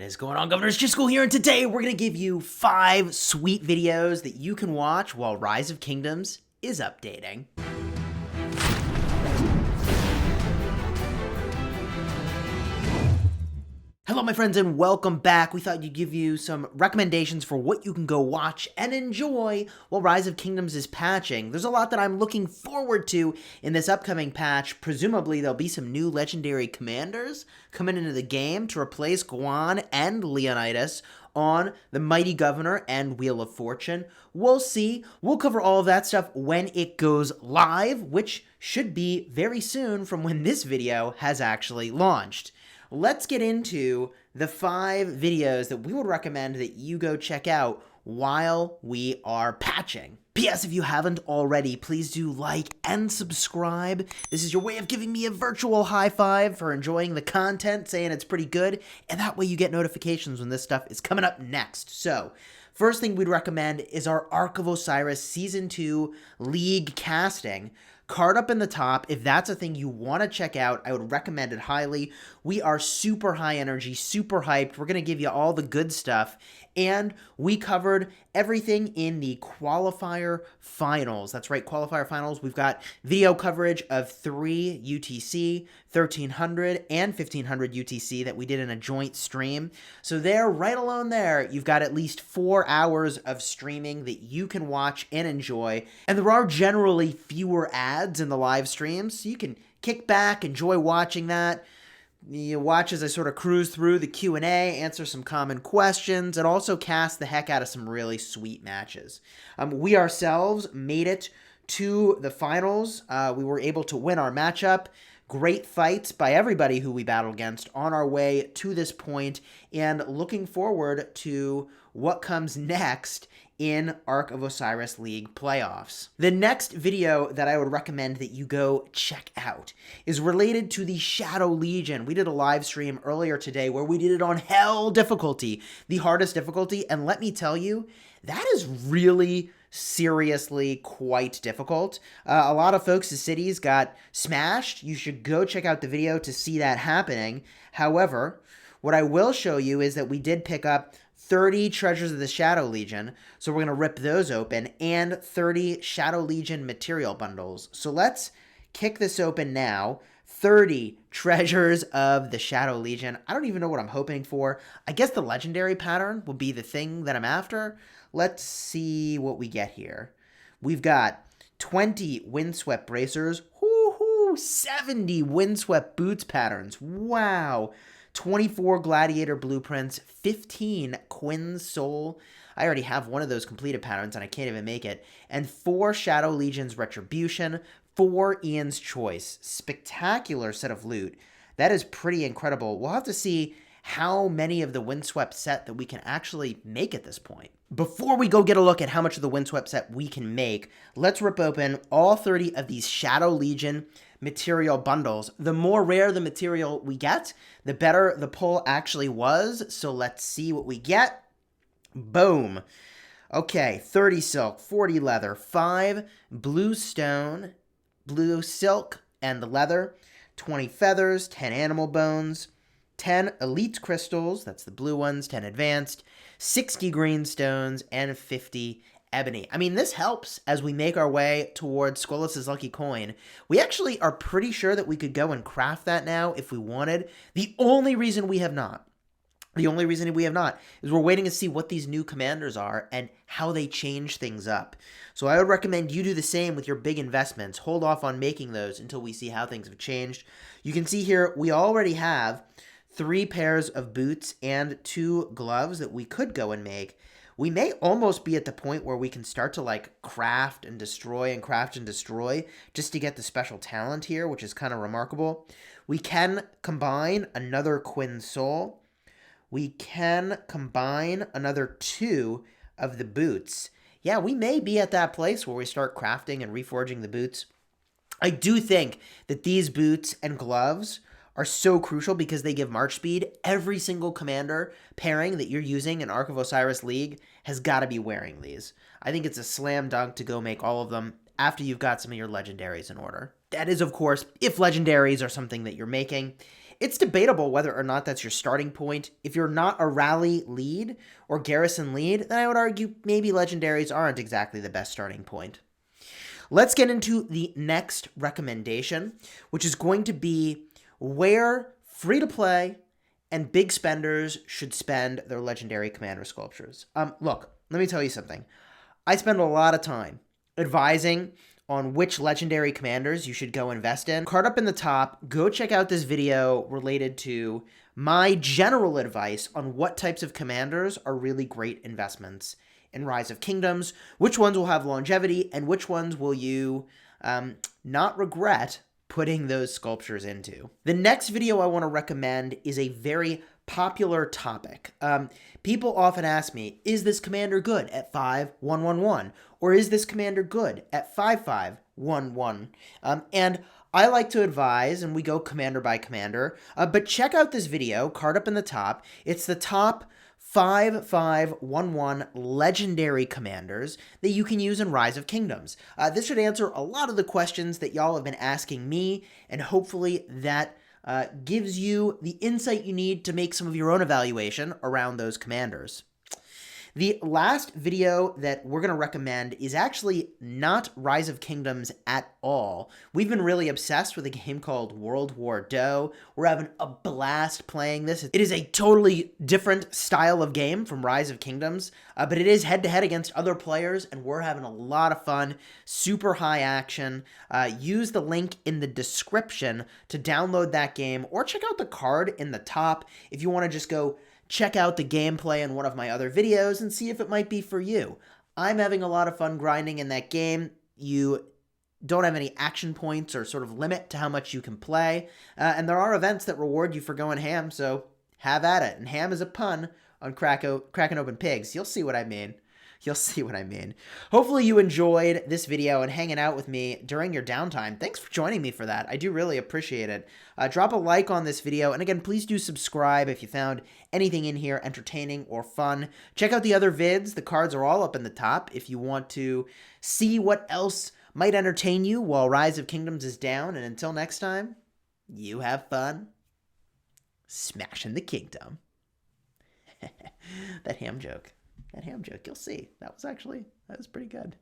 is going on, Governors? Chisgule here, and today we're going to give you 5 sweet videos that you can watch while Rise of Kingdoms is updating. Hello my friends and welcome back. We thought you'd give you some recommendations for what you can go watch and enjoy while Rise of Kingdoms is patching. There's a lot that I'm looking forward to in this upcoming patch. Presumably there'll be some new legendary commanders coming into the game to replace Guan and Leonidas on the Mighty Governor and Wheel of Fortune. We'll see. We'll cover all of that stuff when it goes live, which should be very soon from when this video has actually launched. Let's get into the 5 videos that we would recommend that you go check out while we are patching. P.S. If you haven't already, please do like and subscribe. This is your way of giving me a virtual high five for enjoying the content, saying it's pretty good, and that way you get notifications when this stuff is coming up next. So, first thing we'd recommend is our RoK of Osiris Season 2 League casting. Card up in the top. If that's a thing you want to check out, I would recommend it highly. We are super high energy, super hyped. We're going to give you all the good stuff. And we covered everything in the qualifier finals. That's right, qualifier finals. We've got video coverage of 3 UTC, 1300, and 1500 UTC that we did in a joint stream. So there, right alone there, you've got at least 4 hours of streaming that you can watch and enjoy. And there are generally fewer ads in the live streams, so you can kick back, enjoy watching that. You watch as I sort of cruise through the Q&A, answer some common questions, and also cast the heck out of some really sweet matches. We ourselves made it to the finals. We were able to win our matchup. Great fights by everybody who we battled against on our way to this point, and looking forward to what comes next in RoK of Osiris League playoffs. The next video that I would recommend that you go check out is related to the Shadow Legion. We did a live stream earlier today where we did it on Hell difficulty, the hardest difficulty, and let me tell you, that is really seriously quite difficult. A lot of folks' cities got smashed. You should go check out the video to see that happening. However, what I will show you is that we did pick up 30 Treasures of the Shadow Legion, so we're going to rip those open, and 30 Shadow Legion material bundles. So let's kick this open now. 30 Treasures of the Shadow Legion. I don't even know what I'm hoping for. I guess the legendary pattern will be the thing that I'm after. Let's see what we get here. We've got 20 Windswept Bracers. 70 Windswept Boots patterns. Wow. 24 Gladiator Blueprints, 15 Quinn's Soul. I already have one of those completed patterns and I can't even make it. And 4 Shadow Legion's Retribution, 4 Ian's Choice. Spectacular set of loot. That is pretty incredible. We'll have to see how many of the Windswept set that we can actually make at this point. Before we go get a look at how much of the Windswept set we can make, let's rip open all 30 of these Shadow Legion material bundles. The more rare the material we get, the better the pull actually was. So let's see what we get. Boom. Okay, 30 silk, 40 leather, 5 blue stone, blue silk and the leather, 20 feathers, 10 animal bones, 10 elite crystals, that's the blue ones, 10 advanced, 60 green stones, and 50 ebony. I mean, this helps as we make our way towards Skolas' lucky coin. We actually are pretty sure that we could go and craft that now if we wanted. The only reason we have not is we're waiting to see what these new commanders are and how they change things up. So I would recommend you do the same with your big investments. Hold off on making those until we see how things have changed. You can see here we already have 3 pairs of boots and 2 gloves that we could go and make. We may almost be at the point where we can start to like craft and destroy just to get the special talent here, which is kind of remarkable. We can combine another Quinn's Soul. We can combine another 2 of the boots. Yeah, we may be at that place where we start crafting and reforging the boots. I do think that these boots and gloves are so crucial because they give march speed. Every single commander pairing that you're using in RoK of Osiris League has got to be wearing these. I think it's a slam dunk to go make all of them after you've got some of your legendaries in order. That is, of course, if legendaries are something that you're making. It's debatable whether or not that's your starting point. If you're not a rally lead or garrison lead, then I would argue maybe legendaries aren't exactly the best starting point. Let's get into the next recommendation, which is going to be where free-to-play and big spenders should spend their legendary commander sculptures. Look, let me tell you something. I spend a lot of time advising on which legendary commanders you should go invest in. Card up in the top, go check out this video related to my general advice on what types of commanders are really great investments in Rise of Kingdoms, which ones will have longevity, and which ones will you not regret putting those sculptures into. The next video I want to recommend is a very popular topic. People often ask me, is this commander good at 5/1/1/1? Or is this commander good at 5/5/1/1? And I like to advise, and we go commander by commander, but check out this video, card up in the top. It's the top 5/5/1/1 legendary commanders that you can use in Rise of Kingdoms. This should answer a lot of the questions that y'all have been asking me, and hopefully that gives you the insight you need to make some of your own evaluation around those commanders. The last video that we're going to recommend is actually not Rise of Kingdoms at all. We've been really obsessed with a game called World War Do. We're having a blast playing this. It is a totally different style of game from Rise of Kingdoms, but it is head-to-head against other players, and we're having a lot of fun, super high action. Use the link in the description to download that game, or check out the card in the top if you want to just go check out the gameplay in one of my other videos and see if it might be for you. I'm having a lot of fun grinding in that game. You don't have any action points or sort of limit to how much you can play, and there are events that reward you for going ham, so have at it. And ham is a pun on cracking open pigs. You'll see what I mean. You'll see what I mean. Hopefully you enjoyed this video and hanging out with me during your downtime. Thanks for joining me for that. I do really appreciate it. Drop a like on this video. And again, please do subscribe if you found anything in here entertaining or fun. Check out the other vids. The cards are all up in the top if you want to see what else might entertain you while Rise of Kingdoms is down. And until next time, you have fun smashing the kingdom. That ham joke, you'll see. That was pretty good.